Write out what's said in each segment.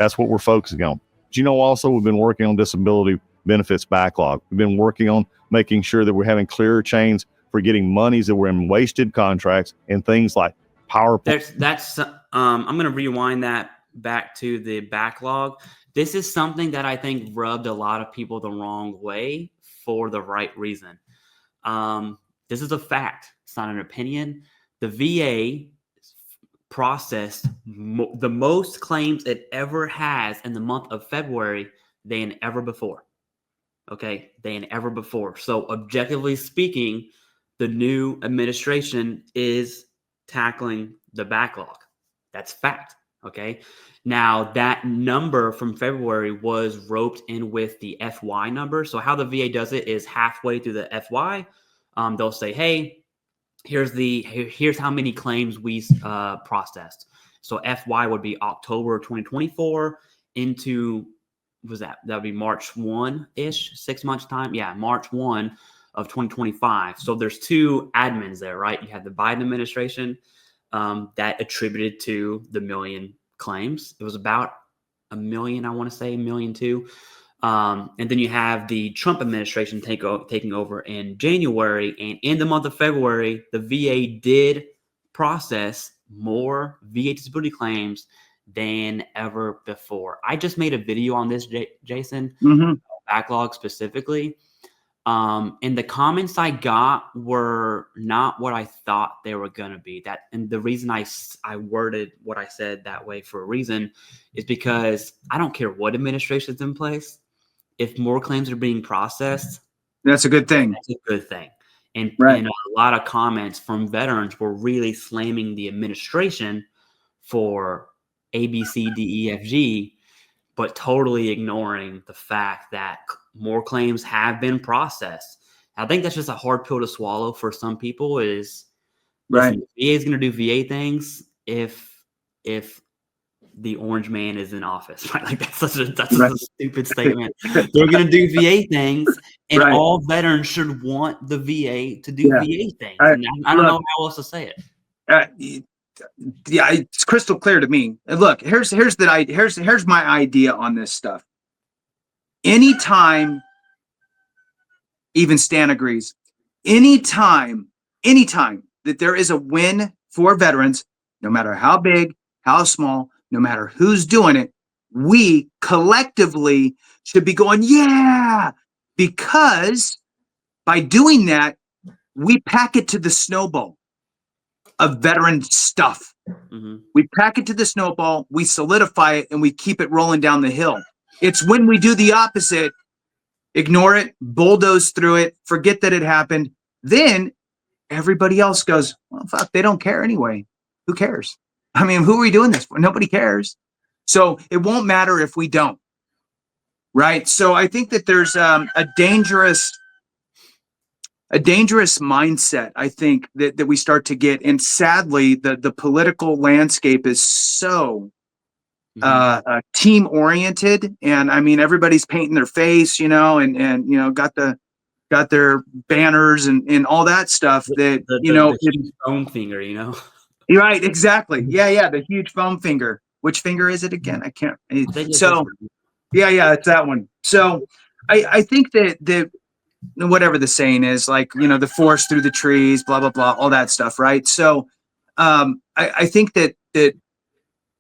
That's what we're focusing on. But also we've been working on disability benefits backlog. We've been working on making sure that we're having clearer chains for getting monies that were in wasted contracts and things like PowerPoint. I'm going to rewind that back to the backlog. This is something that I think rubbed a lot of people the wrong way for the right reason. This is a fact. It's not an opinion. The VA processed the most claims it ever has in the month of February than ever before. Okay, than ever before. So objectively speaking, the new administration is tackling the backlog. That's fact. Okay. Now that number from February was roped in with the FY number. So how the VA does it is halfway through the FY, they'll say, hey, here's how many claims we processed. So FY would be October 2024 into, that would be March 1-ish, 6 months time. Yeah, March 1 of 2025. So there's two admins there, right? You have the Biden administration that attributed to the million claims. It was about 1 million, I want to say 1.2 million. And then you have the Trump administration taking over in January. And in the month of February, the VA did process more VA disability claims than ever before. I just made a video on this, Jason, backlog specifically. And the comments I got were not what I thought they were going to be. And the reason I worded what I said that way for a reason is because I don't care what administration's in place. If more claims are being processed, that's a good thing. That's a good thing. And a lot of comments from veterans were really slamming the administration for A, B, C, D, E, F, G, but totally ignoring the fact that more claims have been processed. I think that's just a hard pill to swallow for some people. Is right. The VA is going to do VA things if the orange man is in office, right? Like that's such a stupid statement. They're going to do VA things, and all veterans should want the VA to do VA things. And I don't know how else to say it. It's crystal clear to me. And look, here's my idea on this stuff. Anytime, even Stan agrees, anytime that there is a win for veterans, no matter how big, how small, no matter who's doing it, we collectively should be going, yeah, because by doing that, we pack it to the snowball of veteran stuff. Mm-hmm. We pack it to the snowball, we solidify it, and we keep it rolling down the hill. It's when we do the opposite, ignore it, bulldoze through it, forget that it happened, then everybody else goes, well, fuck, they don't care anyway. Who cares? I mean, who are we doing this for? Nobody cares. So it won't matter if we don't, right? So I think that there's a dangerous mindset, I think, that we start to get. And sadly, the political landscape is so team oriented. And I mean, everybody's painting their face, and got their banners and all that stuff that, the huge foam finger, You're right. Exactly. Yeah. The huge foam finger. Which finger is it again? I can't. So yeah, it's that one. So I think that whatever the saying is, like, the forest through the trees, blah, blah, blah, all that stuff. Right. So I think that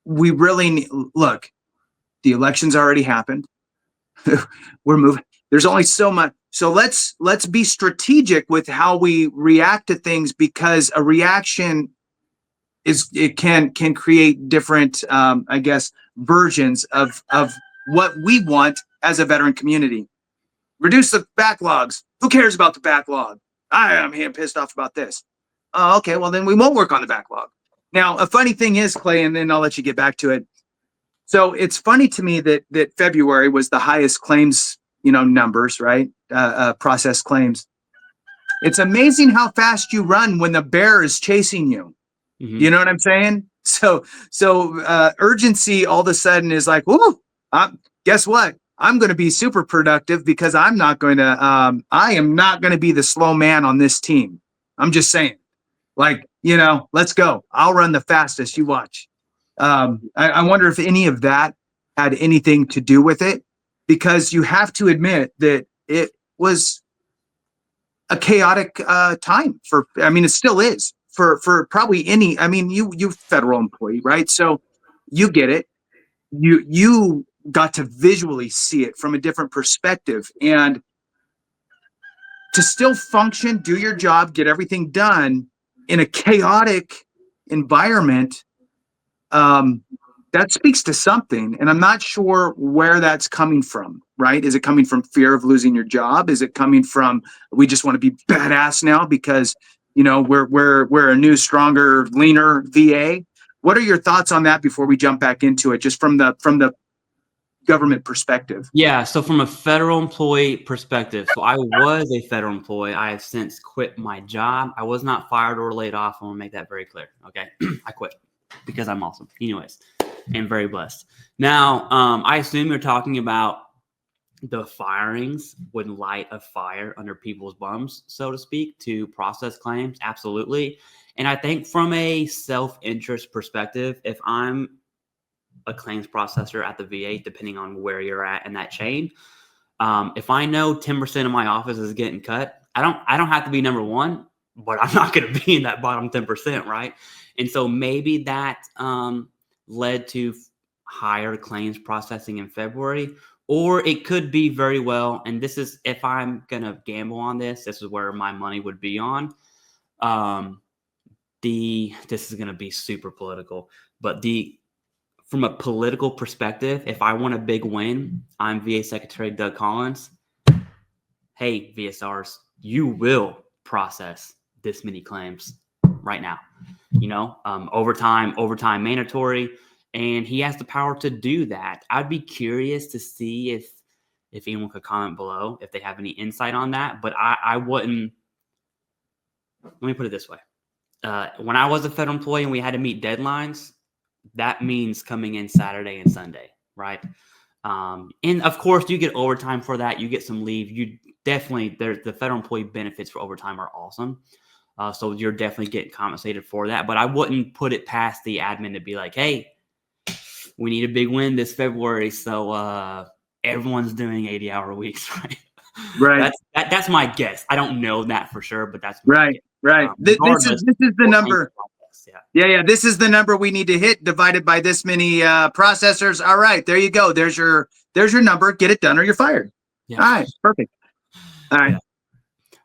we really look, the election's already happened. We're moving. There's only so much. So let's be strategic with how we react to things, because a reaction can create different, versions of what we want as a veteran community. Reduce the backlogs. Who cares about the backlog? I am here pissed off about this. Oh, okay, well then we won't work on the backlog. Now, a funny thing is, Clay, and then I'll let you get back to it. So it's funny to me that February was the highest claims, numbers, right? Processed claims. It's amazing how fast you run when the bear is chasing you. Mm-hmm. You know what I'm saying? So urgency all of a sudden is like, whoo, guess what? I'm going to be super productive because I am not going to be the slow man on this team. I'm just saying, like, let's go. I'll run the fastest. You watch. I wonder if any of that had anything to do with it, because you have to admit that it was a chaotic time for, I mean, it still is for probably any, I mean, you federal employee, right? So you get it. You got to visually see it from a different perspective, and to still function, do your job, get everything done in a chaotic environment, that speaks to something. And I'm not sure where that's coming from, right? Is it coming from fear of losing your job? Is it coming from, we just want to be badass now because, you know, we're a new, stronger, leaner VA? What are your thoughts on that before we jump back into it, just from the government perspective? Yeah, so from a federal employee perspective, so I was a federal employee. I have since quit my job. I was not fired or laid off. I want to make that very clear. Okay, I quit because I'm awesome, anyways, and very blessed. Now, I assume you're talking about the firings would light a fire under people's bums, so to speak, to process claims. Absolutely. And I think from a self-interest perspective, if I'm a claims processor at the VA, depending on where you're at in that chain, if I know 10% of my office is getting cut, I don't have to be number one, but I'm not going to be in that bottom 10%, right? And so maybe that led to higher claims processing in February, or it could be very well, and this is, if I'm going to gamble on this, this is where my money would be on. This is going to be super political, but from a political perspective, if I want a big win, I'm VA Secretary Doug Collins. Hey, VSRs, you will process this many claims right now. You know, overtime mandatory, and he has the power to do that. I'd be curious to see if anyone could comment below if they have any insight on that. But I wouldn't. Let me put it this way: when I was a federal employee and we had to meet deadlines, that means coming in Saturday and Sunday, right? And of course, you get overtime for that. You get some leave. You definitely, the federal employee benefits for overtime are awesome. So you're definitely getting compensated for that. But I wouldn't put it past the admin to be like, hey, we need a big win this February. So everyone's doing 80-hour weeks, right? Right. That's my guess. I don't know that for sure, but that's right. Right. This is the number. Yeah. This is the number we need to hit, divided by this many processors. All right, there you go. There's your number. Get it done or you're fired. Yeah. All right, perfect. All right. Yeah.